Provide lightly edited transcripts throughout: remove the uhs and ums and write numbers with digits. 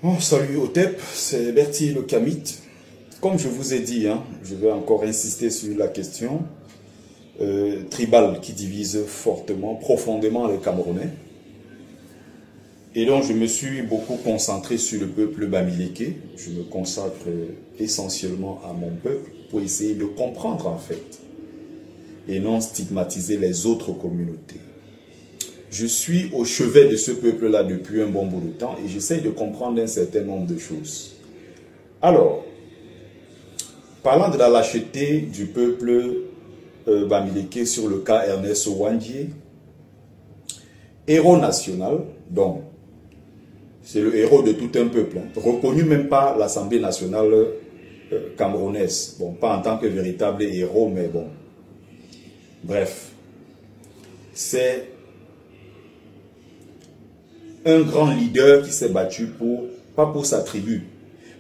Oh, salut Otep, c'est Bertie le Kamite. Comme je vous ai dit, je vais encore insister sur la question tribale qui divise fortement, profondément les Camerounais. Et donc je me suis beaucoup concentré sur le peuple bamileke. Je me consacre essentiellement à mon peuple pour essayer de comprendre en fait et non stigmatiser les autres communautés. Je suis au chevet de ce peuple-là depuis un bon bout de temps et j'essaye de comprendre un certain nombre de choses. Alors, parlant de la lâcheté du peuple bamileke sur le cas Ernest Ouandjie, héros national, donc c'est le héros de tout un peuple, reconnu même par l'Assemblée nationale camerounaise. Bon, pas en tant que véritable héros, mais bon. Bref, c'est un grand leader qui s'est battu pas pour sa tribu,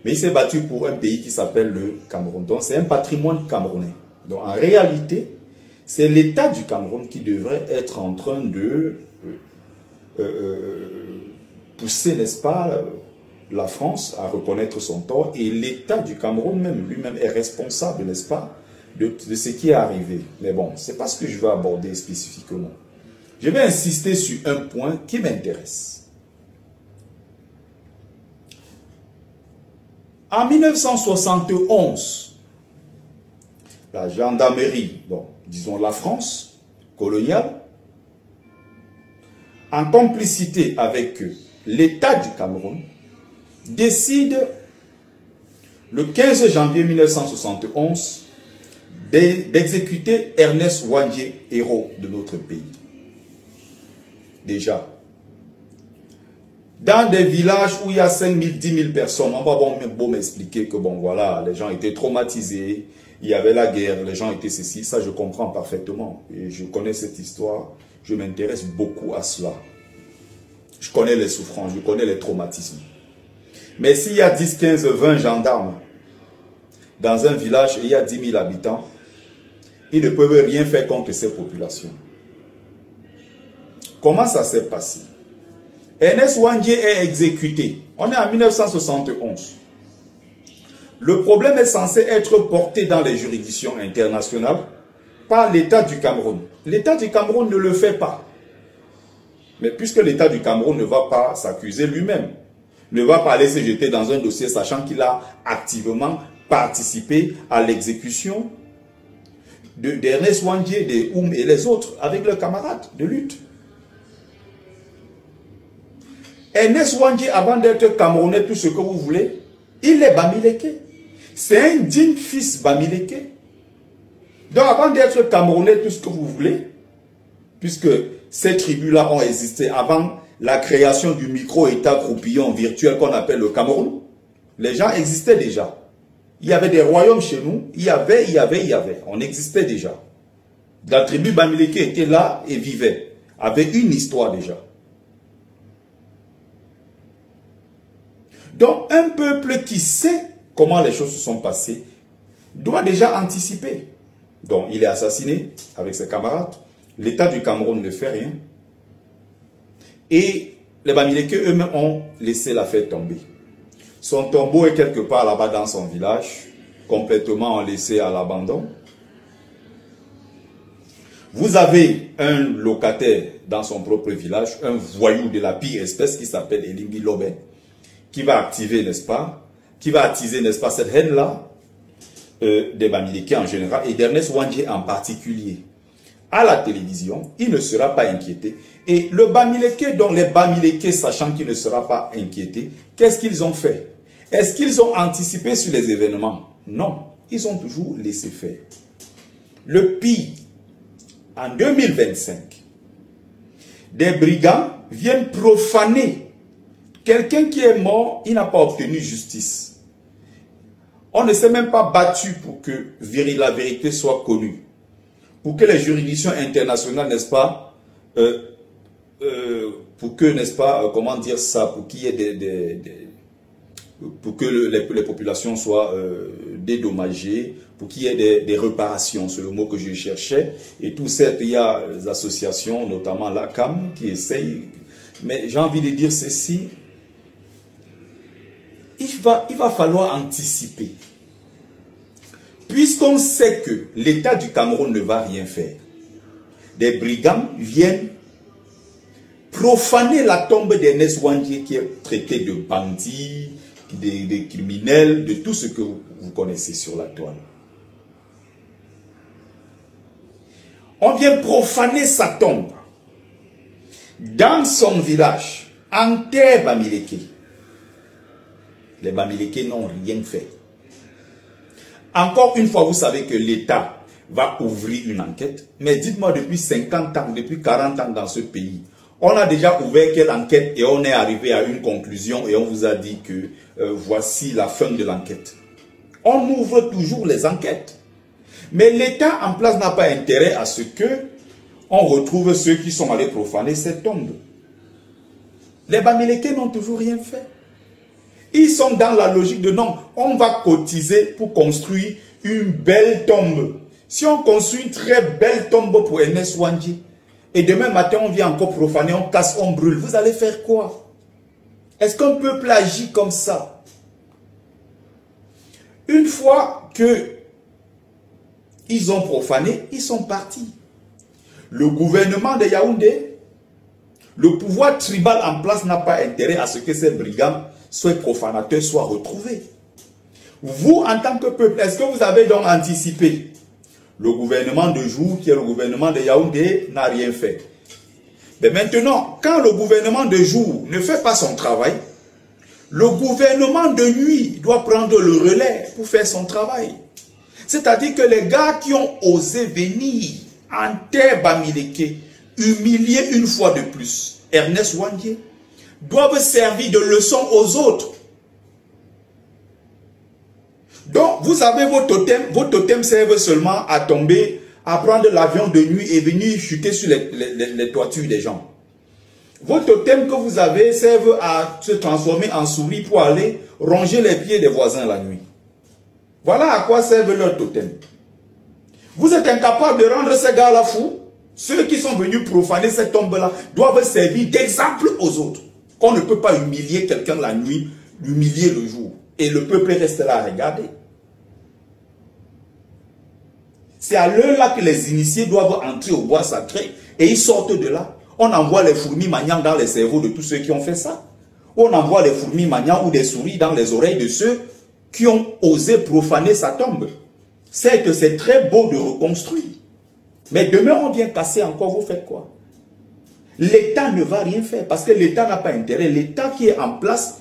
mais il s'est battu pour un pays qui s'appelle le Cameroun. Donc c'est un patrimoine camerounais. Donc en réalité, c'est l'État du Cameroun qui devrait être en train de pousser, n'est-ce pas, la France à reconnaître son tort. Et l'État du Cameroun même, lui-même est responsable, n'est-ce pas, de ce qui est arrivé. Mais bon, ce n'est pas ce que je veux aborder spécifiquement. Je vais insister sur un point qui m'intéresse. En 1971, la gendarmerie, donc, disons la France coloniale, en complicité avec l'État du Cameroun, décide le 15 janvier 1971 d'exécuter Ernest Ouandjie, héros de notre pays. Déjà, dans des villages où il y a 5 000, 10 000 personnes, on va bon m'expliquer que bon voilà, les gens étaient traumatisés, il y avait la guerre, les gens étaient ceci, ça je comprends parfaitement. Et je connais cette histoire, je m'intéresse beaucoup à cela. Je connais les souffrances, je connais les traumatismes. Mais s'il y a 10, 15, 20 gendarmes dans un village et il y a 10 000 habitants, ils ne peuvent rien faire contre ces populations. Comment ça s'est passé? Ernest Ouandjie est exécuté. On est en 1971. Le problème est censé être porté dans les juridictions internationales par l'État du Cameroun. L'État du Cameroun ne le fait pas. Mais puisque l'État du Cameroun ne va pas s'accuser lui-même, ne va pas aller se jeter dans un dossier sachant qu'il a activement participé à l'exécution d'Ernest Ouandjie, des Oum et les autres avec leurs camarades de lutte. Ernest Ouandjie, avant d'être Camerounais, tout ce que vous voulez, il est bamileke. C'est un digne fils bamileke. Donc avant d'être Camerounais, tout ce que vous voulez, puisque ces tribus-là ont existé avant la création du micro-État croupillon virtuel qu'on appelle le Cameroun, les gens existaient déjà. Il y avait des royaumes chez nous, il y avait. On existait déjà. La tribu bamileke était là et vivait, avait une histoire déjà. Donc, un peuple qui sait comment les choses se sont passées doit déjà anticiper. Donc, il est assassiné avec ses camarades. L'État du Cameroun ne fait rien. Et les bamileke eux-mêmes ont laissé l'affaire tomber. Son tombeau est quelque part là-bas dans son village, complètement laissé à l'abandon. Vous avez un locataire dans son propre village, un voyou de la pire espèce qui s'appelle Elimbi Lobé, qui va activer, n'est-ce pas, qui va attiser, n'est-ce pas, cette haine-là des bamileke en général et d'Ernest Ouandjie en particulier. À la télévision, il ne sera pas inquiété. Et le bamileke, donc les bamileke, sachant qu'il ne sera pas inquiété, qu'est-ce qu'ils ont fait? Est-ce qu'ils ont anticipé sur les événements? Non, ils ont toujours laissé faire. Le pire, en 2025, des brigands viennent profaner quelqu'un qui est mort, il n'a pas obtenu justice. On ne s'est même pas battu pour que la vérité soit connue. Pour que les juridictions internationales, n'est-ce pas, pour que, n'est-ce pas, comment dire ça, pour qu'il y ait pour que les populations soient dédommagées, pour qu'il y ait des réparations, c'est le mot que je cherchais. Et tout certes, il y a des associations, notamment la CAM, qui essayent. Mais j'ai envie de dire ceci. va falloir anticiper. Puisqu'on sait que l'État du Cameroun ne va rien faire, des brigands viennent profaner la tombe d'Ernest Ouandjé qui est traité de bandit, de criminel, de tout ce que vous connaissez sur la toile. On vient profaner sa tombe dans son village, en terre Bamileke. Les Bamileke n'ont rien fait. Encore une fois, vous savez que l'État va ouvrir une enquête. Mais dites-moi, depuis 50 ans, depuis 40 ans dans ce pays, on a déjà ouvert quelle enquête et on est arrivé à une conclusion et on vous a dit que voici la fin de l'enquête. On ouvre toujours les enquêtes. Mais l'État en place n'a pas intérêt à ce que on retrouve ceux qui sont allés profaner cette tombe. Les Bamileke n'ont toujours rien fait. Ils sont dans la logique de non, on va cotiser pour construire une belle tombe. Si on construit une très belle tombe pour Ernest Ouandjé, et demain matin on vient encore profaner, on casse, on brûle, vous allez faire quoi? Est-ce qu'un peuple agit comme ça? Une fois que ils ont profané, ils sont partis. Le gouvernement de Yaoundé, le pouvoir tribal en place n'a pas intérêt à ce que ces brigands, soient profanateurs, soient retrouvés. Vous, en tant que peuple, est-ce que vous avez donc anticipé? Le gouvernement de jour, qui est le gouvernement de Yaoundé, n'a rien fait. Mais maintenant, quand le gouvernement de jour ne fait pas son travail, le gouvernement de nuit doit prendre le relais pour faire son travail. C'est-à-dire que les gars qui ont osé venir en terre Bamileke, humilier une fois de plus Ernest Ouandjé, doivent servir de leçon aux autres. Donc, vous avez vos totems servent seulement à tomber, à prendre l'avion de nuit et venir chuter sur les toitures des gens. Vos totems que vous avez servent à se transformer en souris pour aller ronger les pieds des voisins la nuit. Voilà à quoi servent leurs totems. Vous êtes incapable de rendre ces gars-là fous. Ceux qui sont venus profaner cette tombe-là doivent servir d'exemple aux autres. Qu'on ne peut pas humilier quelqu'un la nuit, l'humilier le jour. Et le peuple reste là à regarder. C'est à l'heure-là que les initiés doivent entrer au bois sacré et ils sortent de là. On envoie les fourmis maniants dans les cerveaux de tous ceux qui ont fait ça. On envoie les fourmis maniants ou des souris dans les oreilles de ceux qui ont osé profaner sa tombe. C'est que c'est très beau de reconstruire. Mais demain, on vient casser encore, vous faites quoi? L'État ne va rien faire parce que l'État n'a pas intérêt. L'État qui est en place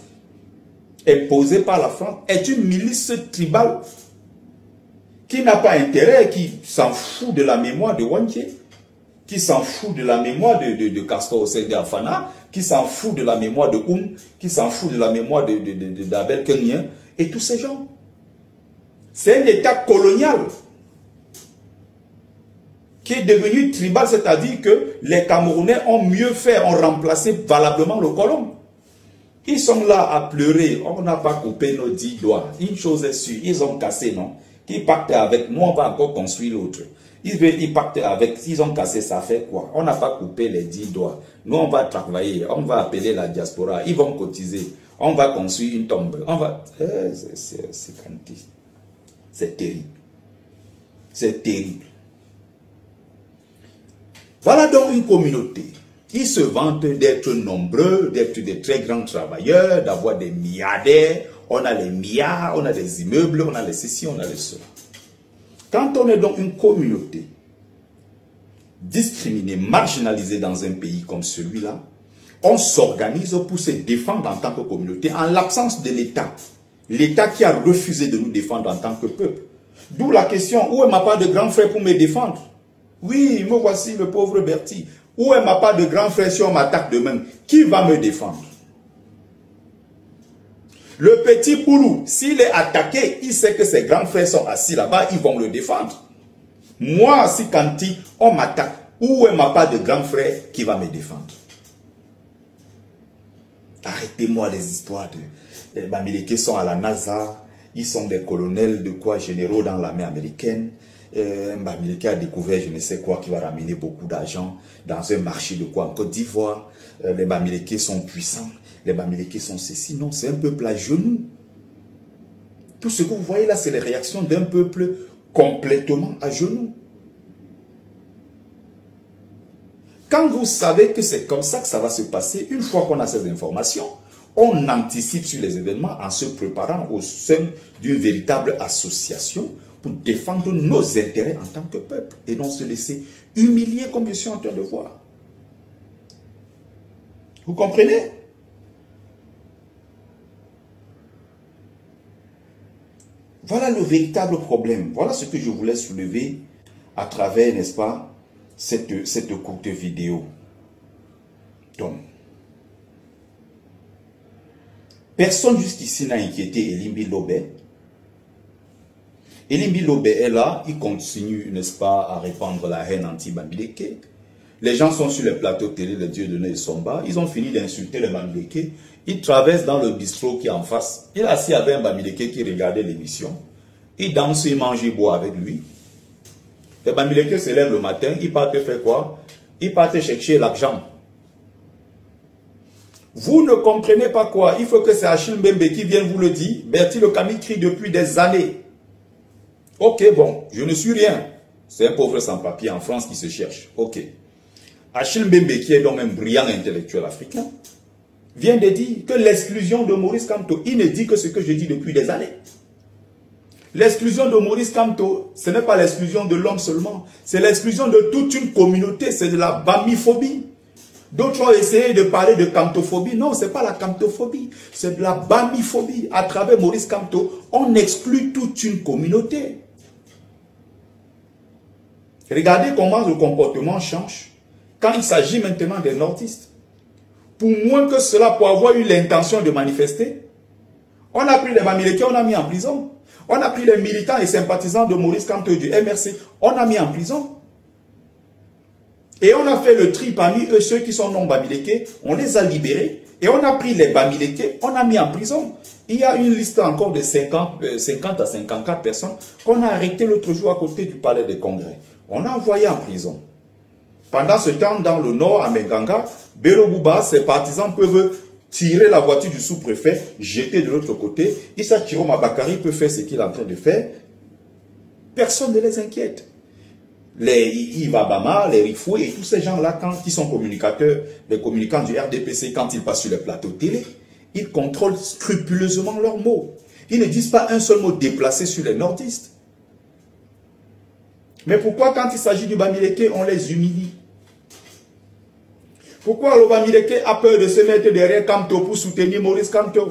est posé par la France, est une milice tribale qui n'a pas intérêt, qui s'en fout de la mémoire de Ouandjé, qui s'en fout de la mémoire de Castor Ossé Afana, qui s'en fout de la mémoire de Oum, qui s'en fout de la mémoire d'Abel Kenien, et tous ces gens. C'est un État colonial qui est devenu tribal, c'est-à-dire que les Camerounais ont mieux fait, ont remplacé valablement le colon. Ils sont là à pleurer, on n'a pas coupé nos 10 doigts. Une chose est sûre, ils ont cassé, non? Qui pactent avec nous, on va encore construire l'autre. Ils pactent avec, s'ils ont cassé, ça fait quoi? On n'a pas coupé les 10 doigts. Nous, on va travailler, on va appeler la diaspora, ils vont cotiser, on va construire une tombe, on va... C'est terrible. C'est terrible. Voilà donc une communauté qui se vante d'être nombreux, d'être des très grands travailleurs, d'avoir des milliardaires. On a les milliards, on a des immeubles, on a les ceci, on a les cela. Quand on est donc une communauté discriminée, marginalisée dans un pays comme celui-là, on s'organise pour se défendre en tant que communauté en l'absence de l'État. L'État qui a refusé de nous défendre en tant que peuple. D'où la question, où est ma part de grand frère pour me défendre? Oui, me voici le pauvre Bertie. Où est ma part de grand frère si on m'attaque demain? Qui va me défendre? Le petit Boulou, s'il est attaqué, il sait que ses grands frères sont assis là-bas, ils vont le défendre. Moi, si quand on m'attaque, où est ma part de grand frère qui va me défendre? Arrêtez-moi les histoires de... Les Bamileke sont à la NASA, ils sont des colonels de quoi, généraux dans l'armée américaine. Bamileke a découvert je ne sais quoi qui va ramener beaucoup d'argent dans un marché de quoi en Côte d'Ivoire. Les Bamileke sont puissants, les Bamileke sont ceci. Non, c'est un peuple à genoux. Tout ce que vous voyez là, c'est les réactions d'un peuple complètement à genoux. Quand vous savez que c'est comme ça que ça va se passer, une fois qu'on a ces informations, on anticipe sur les événements en se préparant au sein d'une véritable association pour défendre nos intérêts en tant que peuple et non se laisser humilier comme je suis en train de voir. Vous comprenez? Voilà le véritable problème. Voilà ce que je voulais soulever à travers, n'est-ce pas, cette courte vidéo. Donc, personne jusqu'ici n'a inquiété Elimbi Lobé. Elimbi Lobé est là, il continue, n'est-ce pas, à répandre la haine anti-Bamileke. Les gens sont sur les plateaux télé, les dieux de Ney Somba, ils ont fini d'insulter les Bamileke. Il traverse dans le bistrot qui est en face. Il est assis avec un Bamileke qui regardait l'émission. Il danse, il mange, il boit avec lui. Les Bamileke se lèvent le matin, ils partent faire quoi? Ils partent chercher l'argent. Vous ne comprenez pas quoi? Il faut que c'est Achille Mbembe qui vienne vous le dire. Bertie Le Camus crie depuis des années. Ok, bon, je ne suis rien. C'est un pauvre sans-papier en France qui se cherche. Ok. Achille Mbembe, qui est donc un brillant intellectuel africain, vient de dire que l'exclusion de Maurice Kamto, il ne dit que ce que je dis depuis des années. L'exclusion de Maurice Kamto, ce n'est pas l'exclusion de l'homme seulement, c'est l'exclusion de toute une communauté, c'est de la bamiphobie. D'autres ont essayé de parler de kamtophobie. Non, ce n'est pas la kamtophobie, c'est de la bamiphobie. À travers Maurice Kamto, on exclut toute une communauté. Regardez comment le comportement change quand il s'agit maintenant des nordistes. Pour moins que cela, pour avoir eu l'intention de manifester, on a pris les Bamileke, on a mis en prison. On a pris les militants et sympathisants de Maurice Kamto du MRC, on a mis en prison. Et on a fait le tri parmi eux, ceux qui sont non Bamileke, on les a libérés. Et on a pris les Bamileke, on a mis en prison. Il y a une liste encore de 50 à 54 personnes qu'on a arrêtées l'autre jour à côté du palais des congrès. On a envoyé en prison. Pendant ce temps, dans le nord, à Menganga, Bello Bouba, ses partisans peuvent tirer la voiture du sous-préfet, jeter de l'autre côté. Issa Chiroma Bakari peut faire ce qu'il est en train de faire. Personne ne les inquiète. Les Iva Bama, les Rifoué et tous ces gens-là, quand ils sont communicateurs, les communicants du RDPC, quand ils passent sur les plateaux télé, ils contrôlent scrupuleusement leurs mots. Ils ne disent pas un seul mot déplacé sur les nordistes. Mais pourquoi quand il s'agit du Bamileke, on les humilie? Pourquoi le Bamileke a peur de se mettre derrière Kamto pour soutenir Maurice Kamto?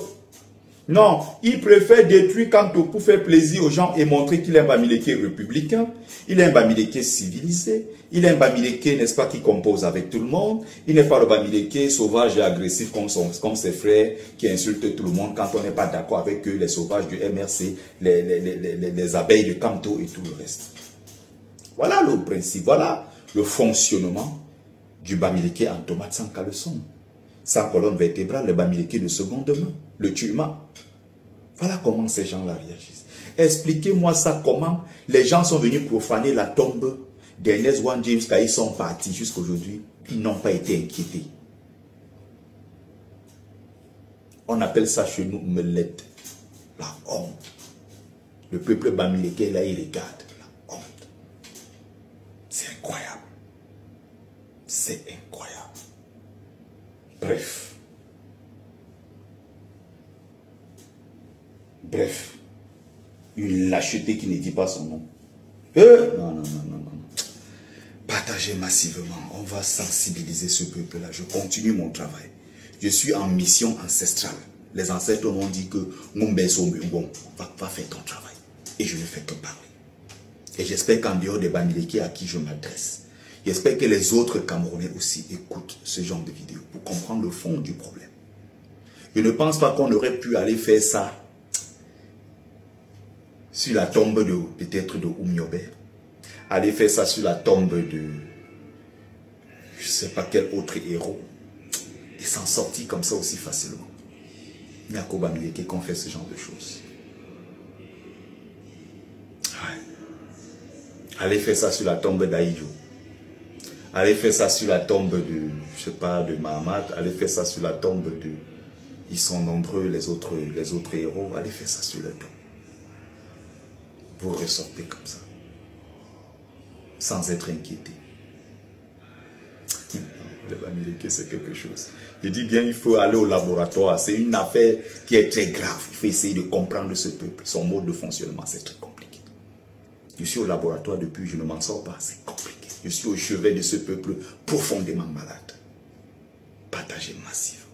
Non, il préfère détruire Kamto pour faire plaisir aux gens et montrer qu'il est un Bamileke républicain, il est un Bamileke civilisé, il est un Bamileke, n'est-ce pas, qui compose avec tout le monde, il n'est pas le Bamileke sauvage et agressif comme ses frères qui insultent tout le monde quand on n'est pas d'accord avec eux, les sauvages du MRC, les abeilles de Kamto et tout le reste. Voilà le principe, voilà le fonctionnement du Bamileke en tomate sans caleçon. Sans colonne vertébrale, le Bamileke de seconde main, le Tulma. Voilà comment ces gens-là réagissent. Expliquez-moi ça, comment les gens sont venus profaner la tombe d'Ernest One James quand ils sont partis jusqu'à aujourd'hui. Ils n'ont pas été inquiétés. On appelle ça chez nous melette. La honte. Le peuple Bamileke, là, il regarde. La honte. C'est incroyable. C'est incroyable. Bref. Bref. Une lâcheté qui ne dit pas son nom. Non. Partagez massivement. On va sensibiliser ce peuple-là. Je continue mon travail. Je suis en mission ancestrale. Les ancêtres m'ont dit que bon, va faire ton travail. Et je ne fais que parler. Et j'espère qu'en dehors des Bamileke à qui je m'adresse, j'espère que les autres Camerounais aussi écoutent ce genre de vidéos pour comprendre le fond du problème. Je ne pense pas qu'on aurait pu aller faire ça sur la tombe de peut-être de Oumiobe. Aller faire ça sur la tombe de je ne sais pas quel autre héros. Et s'en sortir comme ça aussi facilement. Il n'y a qu'au Bamileke qu'on fait ce genre de choses. Ouais. Allez faire ça sur la tombe d'Aïdjo. Allez faire ça sur la tombe de, je sais pas, de Mahamat. Allez faire ça sur la tombe de... Ils sont nombreux, les autres héros. Allez faire ça sur la tombe. vous ressortez comme ça, sans être inquiété. L'Amérique, c'est quelque chose. Je dis bien, il faut aller au laboratoire. C'est une affaire qui est très grave. Il faut essayer de comprendre ce peuple. Son mode de fonctionnement, c'est très compliqué. Je suis au laboratoire depuis, je ne m'en sors pas. C'est compliqué. Je suis au chevet de ce peuple profondément malade. Partagez massivement.